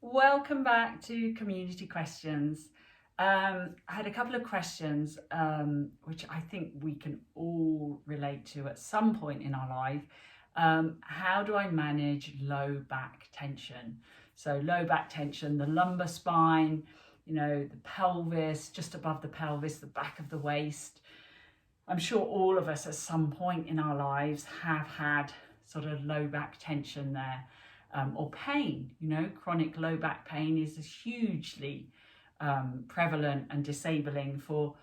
Welcome back to Community Questions. I had a couple of questions which I think we can all relate to at some point in our life. How do I manage low back tension? So low back tension, the lumbar spine, the pelvis, just above the pelvis, the back of the waist. I'm sure all of us at some point in our lives have had sort of low back tension there. Or pain, chronic low back pain is hugely prevalent and disabling for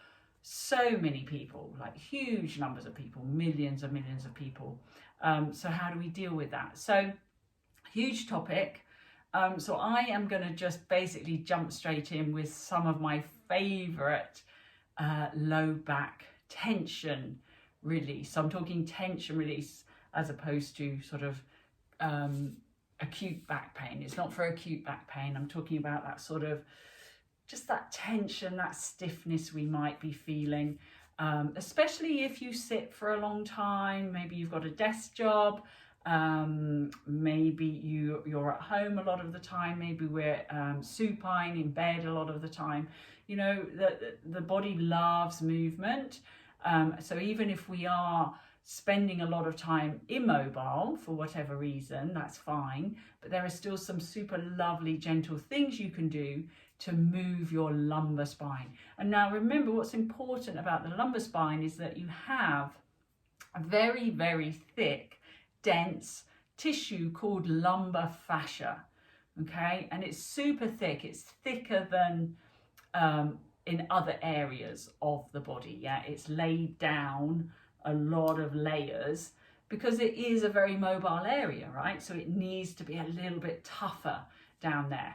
so many people, like huge numbers of people, millions and millions of people. So how do we deal with that? So huge topic. So I am going to just basically jump straight in with some of my favorite low back tension release. So I'm talking tension release as opposed to sort of acute back pain. It's not for acute back pain. I'm talking about that sort of just that tension, that stiffness we might be feeling, especially if you sit for a long time. Maybe you've got a desk job, maybe you're at home a lot of the time, maybe we're supine in bed a lot of the time. The body loves movement, so even if we are spending a lot of time immobile for whatever reason, that's fine, but there are still some super lovely gentle things you can do to move your lumbar spine. And now remember, what's important about the lumbar spine is that you have a very, very thick, dense tissue called lumbar fascia, okay? And it's super thick. It's thicker than in other areas of the body, yeah? It's laid down a lot of layers because it is a very mobile area, right? So it needs to be a little bit tougher down there,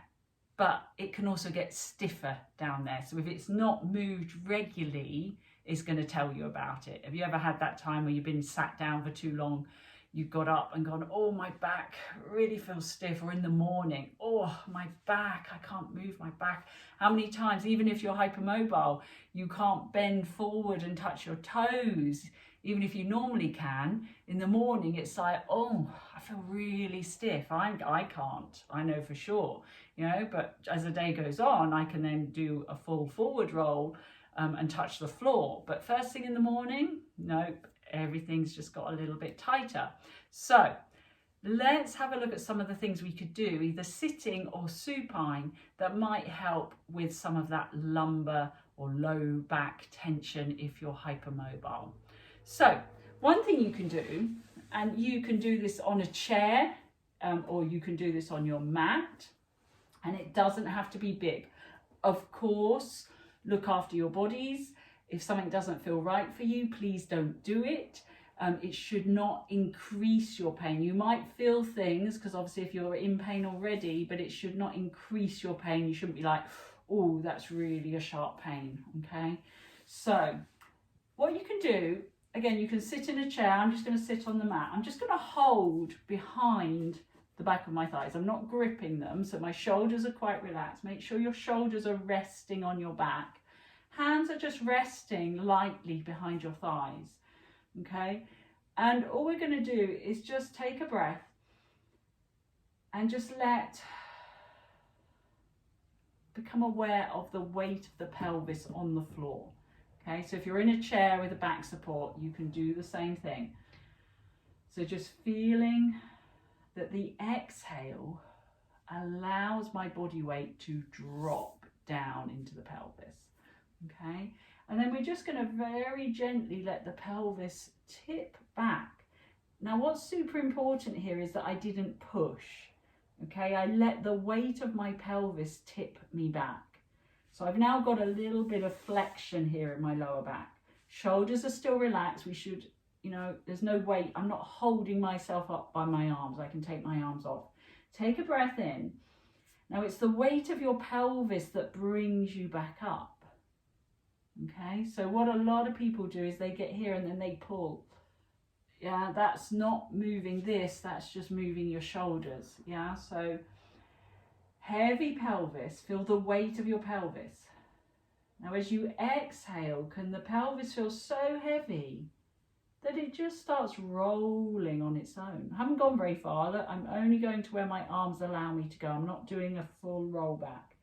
but it can also get stiffer down there. So if it's not moved regularly, it's going to tell you about it. Have you ever had that time where you've been sat down for too long, you've got up and gone, oh, my back really feels stiff, or in the morning, oh, my back, I can't move my back. How many times, even if you're hypermobile, you can't bend forward and touch your toes, even if you normally can. In the morning, it's like, oh, I feel really stiff. I can't, I know for sure, but as the day goes on, I can then do a full forward roll and touch the floor. But first thing in the morning, nope, everything's just got a little bit tighter. So let's have a look at some of the things we could do, either sitting or supine, that might help with some of that lumbar or low back tension if you're hypermobile. So one thing you can do, and you can do this on a chair or you can do this on your mat, and it doesn't have to be big. Of course, look after your bodies. If something doesn't feel right for you, please don't do it. It should not increase your pain. You might feel things, because obviously if you're in pain already, but it should not increase your pain. You shouldn't be like, oh, that's really a sharp pain, okay? So what you can do, again, you can sit in a chair. I'm just going to sit on the mat. I'm just going to hold behind the back of my thighs. I'm not gripping them, so my shoulders are quite relaxed. Make sure your shoulders are resting on your back. Hands are just resting lightly behind your thighs, okay? And all we're going to do is just take a breath and just become aware of the weight of the pelvis on the floor, okay? So if you're in a chair with a back support, you can do the same thing. So just feeling that the exhale allows my body weight to drop down into the pelvis. Okay, and then we're just going to very gently let the pelvis tip back. Now what's super important here is that I didn't push, okay? I let the weight of my pelvis tip me back. So I've now got a little bit of flexion here in my lower back. Shoulders are still relaxed. We should, there's no weight. I'm not holding myself up by my arms. I can take my arms off. Take a breath in. Now it's the weight of your pelvis that brings you back up. Okay, so what a lot of people do is they get here and then they pull. Yeah, that's not moving this, that's just moving your shoulders. Yeah, so heavy pelvis, feel the weight of your pelvis. Now as you exhale, can the pelvis feel so heavy that it just starts rolling on its own. I haven't gone very far. Look, I'm only going to where my arms allow me to go. I'm not doing a full roll back.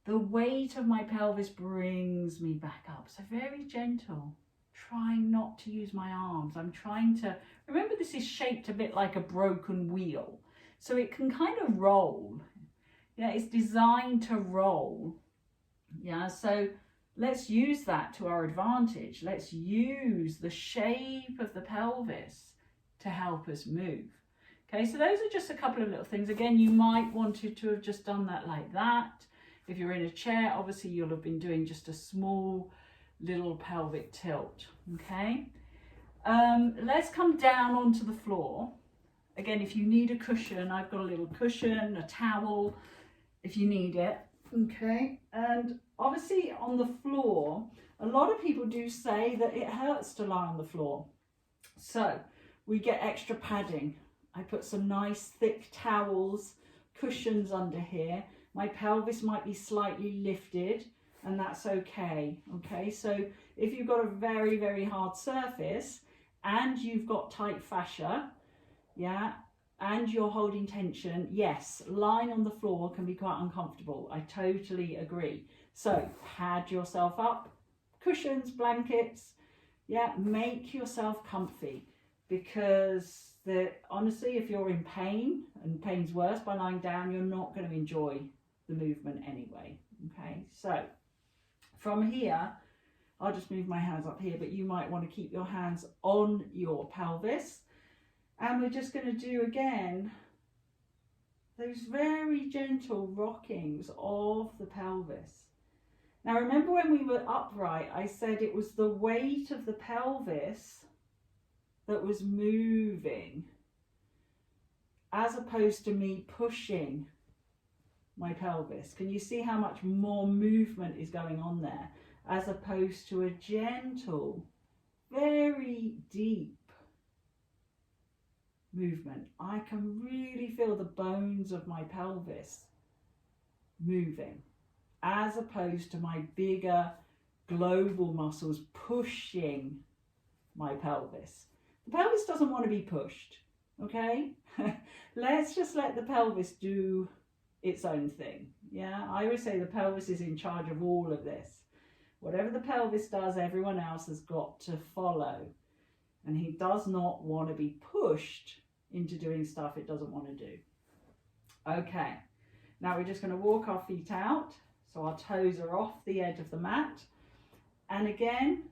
The weight of my pelvis brings me back up. So very gentle. Trying not to use my arms. I'm trying to, remember this is shaped a bit like a broken wheel. So it can kind of roll. Yeah, it's designed to roll. Yeah, so let's use that to our advantage. Let's use the shape of the pelvis to help us move. Okay, so those are just a couple of little things. Again, you might want to have just done that like that. If you're in a chair, obviously you'll have been doing just a small little pelvic tilt. Okay, let's come down onto the floor. Again, if you need a cushion, I've got a little cushion, a towel, if you need it. Okay, and obviously on the floor, a lot of people do say that it hurts to lie on the floor. So we get extra padding. I put some nice thick towels, cushions under here. My pelvis might be slightly lifted, and that's okay. Okay, so if you've got a very, very hard surface and you've got tight fascia, yeah, and you're holding tension, yes, lying on the floor can be quite uncomfortable. I totally agree. So pad yourself up, cushions, blankets, yeah, make yourself comfy, because honestly, if you're in pain, and pain's worse by lying down, you're not going to enjoy the movement anyway. Okay, so from here, I'll just move my hands up here, but you might want to keep your hands on your pelvis. And we're just going to do again those very gentle rockings of the pelvis. Now remember when we were upright, I said it was the weight of the pelvis that was moving, as opposed to me pushing my pelvis. Can you see how much more movement is going on there, as opposed to a gentle, very deep movement? I can really feel the bones of my pelvis moving, as opposed to my bigger global muscles pushing my pelvis. The pelvis doesn't want to be pushed, okay? Let's just let the pelvis do its own thing. Yeah, I always say the pelvis is in charge of all of this. Whatever the pelvis does, everyone else has got to follow. And he does not want to be pushed into doing stuff it doesn't want to do. Okay, now we're just going to walk our feet out, so our toes are off the edge of the mat. And again,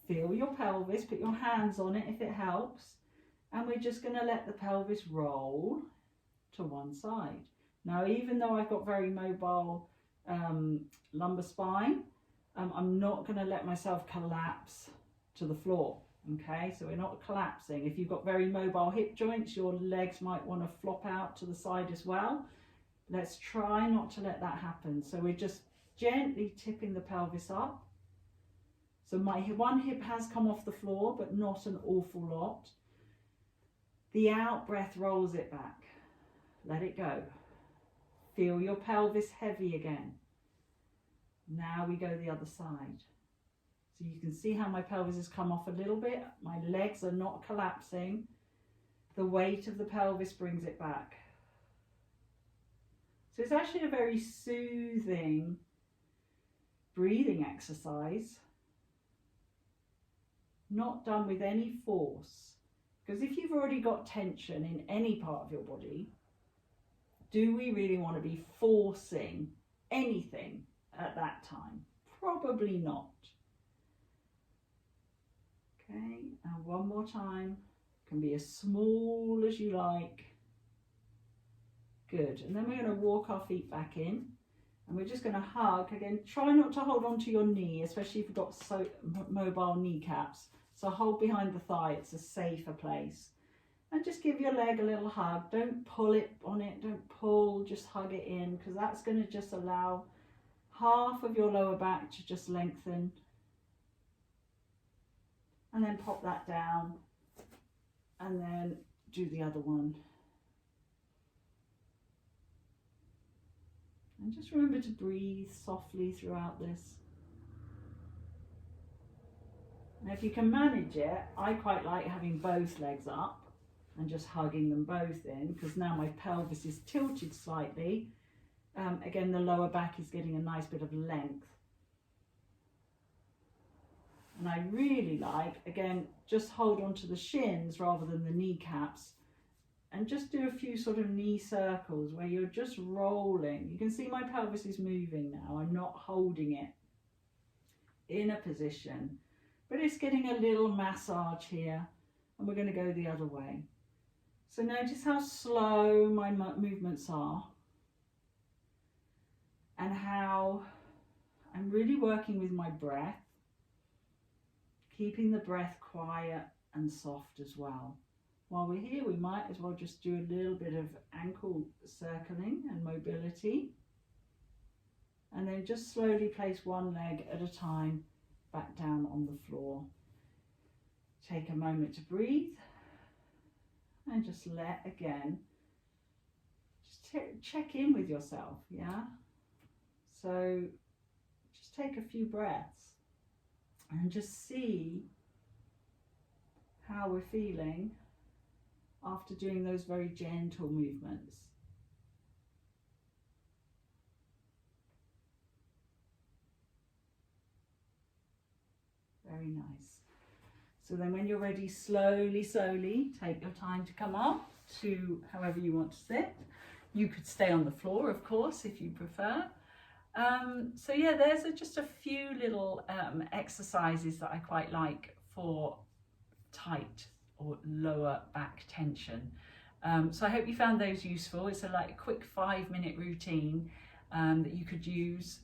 feel your pelvis, put your hands on it if it helps. And we're just going to let the pelvis roll to one side. Now, even though I've got very mobile lumbar spine, I'm not going to let myself collapse to the floor. Okay, so we're not collapsing. If you've got very mobile hip joints, your legs might want to flop out to the side as well. Let's try not to let that happen. So we're just gently tipping the pelvis up. So my one hip has come off the floor, but not an awful lot. The out breath rolls it back. Let it go. Feel your pelvis heavy again. Now we go the other side. So you can see how my pelvis has come off a little bit. My legs are not collapsing. The weight of the pelvis brings it back. So it's actually a very soothing breathing exercise, not done with any force. Because if you've already got tension in any part of your body, do we really want to be forcing anything at that time? Probably not. Okay, and one more time. Can be as small as you like. Good, and then we're going to walk our feet back in, and we're just going to hug. Again, try not to hold on to your knee, especially if you've got so mobile kneecaps. So hold behind the thigh, it's a safer place. And just give your leg a little hug. Don't pull it on it, don't pull, just hug it in, because that's going to just allow half of your lower back to just lengthen. And then pop that down, and then do the other one. And just remember to breathe softly throughout this. And if you can manage it, I quite like having both legs up and just hugging them both in, because now my pelvis is tilted slightly. Again, the lower back is getting a nice bit of length. And I really like, again, just hold on to the shins rather than the kneecaps, and just do a few sort of knee circles where you're just rolling. You can see my pelvis is moving now. I'm not holding it in a position, but it's getting a little massage here, and we're going to go the other way. So notice how slow my movements are, and how I'm really working with my breath, keeping the breath quiet and soft as well. While we're here, we might as well just do a little bit of ankle circling and mobility, and then just slowly place one leg at a time back down on the floor. Take a moment to breathe, and just check in with yourself, yeah? So just take a few breaths and just see how we're feeling after doing those very gentle movements. Very nice. So then when you're ready, slowly take your time to come up to however you want to sit. You could stay on the floor, of course, if you prefer. So yeah, there's just a few little exercises that I quite like for tight or lower back tension. So I hope you found those useful. It's a quick 5-minute routine that you could use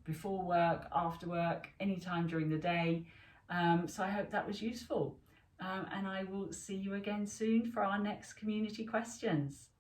before work, after work, anytime during the day. So I hope that was useful. And I will see you again soon for our next community questions.